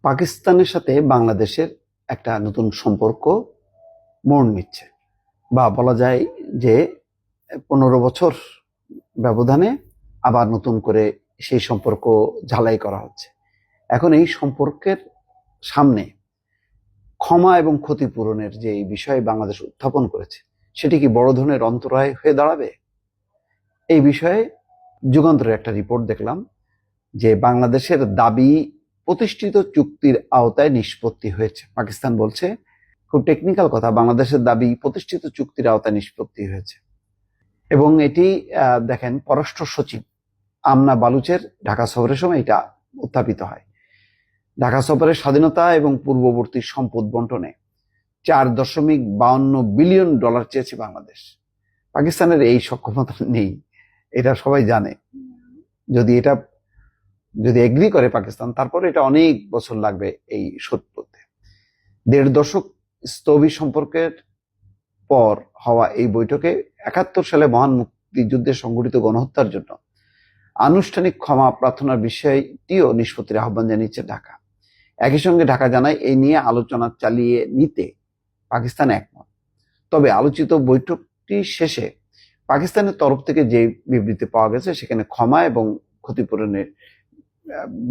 পাকিস্তানের সাথে বাংলাদেশের একটা নতুন সম্পর্ক মোড় নিচ্ছে, বা বলা যায় যে 15 বছর ব্যবধানে আবার নতুন করে সেই সম্পর্ক ঝালাই করা হচ্ছে। এখন এই সম্পর্কের সামনে ক্ষমা এবং ক্ষতিপূরণের যে এই বিষয়ে বাংলাদেশ উত্থাপন করেছে, সেটি কি বড় ধরনের অন্তরায় হয়ে দাঁড়াবে? এই বিষয়ে যুগান্তরের একটা রিপোর্ট দেখলাম যে বাংলাদেশের দাবি প্রতিষ্ঠিত চুক্তির আওতায় নিষ্পত্তি হয়েছে। পাকিস্তান বলছে, খুব টেকনিক্যাল কথা, বাংলাদেশের দাবি প্রতিষ্ঠিত চুক্তির আওতায় নিষ্পত্তি হয়েছে। এবং এটি দেখেন, পররাষ্ট্র সচিব আমনা বালুচের ঢাকা সফরের সময় এটা উত্থাপিত হয়। ঢাকা সফরের স্বাধীনতা এবং পূর্ববর্তী সম্পদ বন্টনে $4.52 বিলিয়ন চেয়েছে বাংলাদেশ। পাকিস্তানের এই সক্ষমতা নেই, এটা সবাই জানে। যদি এগ্রি করে পাকিস্তান, তারপরে এটা অনেক বছর লাগবে এই শোধ করতে। 1.5 দশক স্থবির সম্পর্কের পর হওয়া এই বৈঠকে 71 সালে মহান মুক্তিযুদ্ধে সংঘটিত গণহত্যার জন্য আনুষ্ঠানিক ক্ষমা প্রার্থনার বিষয়টিও নিষ্পত্তির আহ্বান জানিয়েছে ঢাকা। একই সঙ্গে ঢাকা জানায়, এই নিয়ে আলোচনা চালিয়ে নিতে পাকিস্তান একমত। তবে আলোচিত বৈঠকটি শেষে পাকিস্তানের তরফ থেকে যে বিবৃতি পাওয়া গেছে, সেখানে ক্ষমা এবং ক্ষতিপূরণের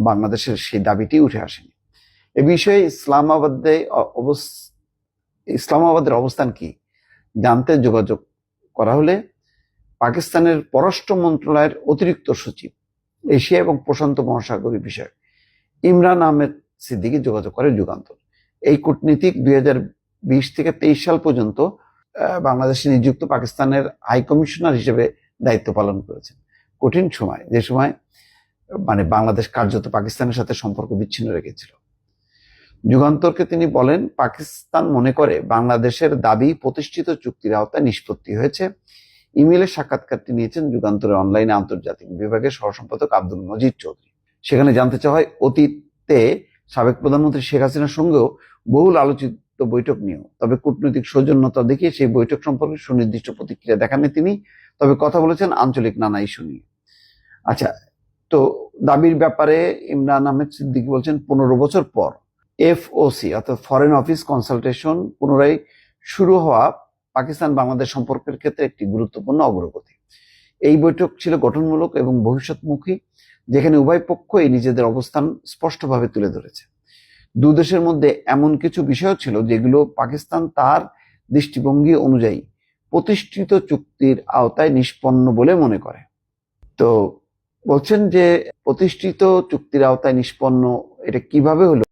বাংলাদেশের সেই দাবিটি উঠে আসেনি। এ বিষয়ে ইসলামাবাদের অবস্থান কি জানতে যোগাযোগ করা হলে পাকিস্তানের পররাষ্ট্র মন্ত্রণালয়ের অতিরিক্ত সচিব এশিয়া এবং প্রশান্ত মহাসাগরীয় বিষয় ইমরান আহমেদ সিদ্দিকী যোগাযোগ করে যুগান্তর। এই কূটনীতিক 2020 থেকে 23 সাল পর্যন্ত বাংলাদেশে নিযুক্ত পাকিস্তানের হাই কমিশনার হিসেবে দায়িত্ব পালন করেছেন। কঠিন সময়, যে সময় বাংলাদেশ কার্যত পাকিস্তানের সাথে সম্পর্ক বিচ্ছিন্ন রেখেছিল। যুগান্তরকে তিনি বলেন, পাকিস্তান মনে করে বাংলাদেশের দাবি প্রতিষ্ঠিত চুক্তির আওতায় নিষ্পত্তি হয়েছে। ইমেইলের সাক্ষাৎকারটি নিয়েছেন যুগান্তরের অনলাইনে আন্তর্জাতিক বিভাগের সহসম্পাদক আব্দুল মজিদ চৌধুরী। সেখানে জানতে চাওয়া হয়, অতীতে সাবেক প্রধানমন্ত্রী শেখ হাসিনার সঙ্গেও বহুল আলোচিত বৈঠক নিয়েও, তবে কূটনৈতিক সৌজন্যতা দেখিয়ে সেই বৈঠক সম্পর্কে সুনির্দিষ্ট প্রতিক্রিয়া দেখাননি তিনি। তবে কথা বলেছেন আঞ্চলিক নানা ইস্যু নিয়ে। আচ্ছা, তো দাবির ব্যাপারে ইমরান আহমেদ সিদ্দিকী বলছেন, 15 বছর পর এফওসি অর্থাৎ ফরেন অফিস কনসালটেশন পুনরায় শুরু হওয়া পাকিস্তান বাংলাদেশ সম্পর্কের ক্ষেত্রে একটি গুরুত্বপূর্ণ অগ্রগতি। এই বৈঠক ছিল গঠনমূলক এবং ভবিষ্যৎমুখী, যেখানে উভয় পক্ষই নিজেদের অবস্থান স্পষ্টভাবে তুলে ধরেছে। দুই দেশের মধ্যে এমন কিছু বিষয় ছিল যেগুলো পাকিস্তান তার দৃষ্টিভঙ্গি অনুযায়ী প্রতিষ্ঠিত চুক্তির আওতায় নিষ্পন্ন বলে মনে করে। তো বলছেন যে প্রতিষ্ঠিত চুক্তির আওতায় নিষ্পন্ন এটা কিভাবে হলো?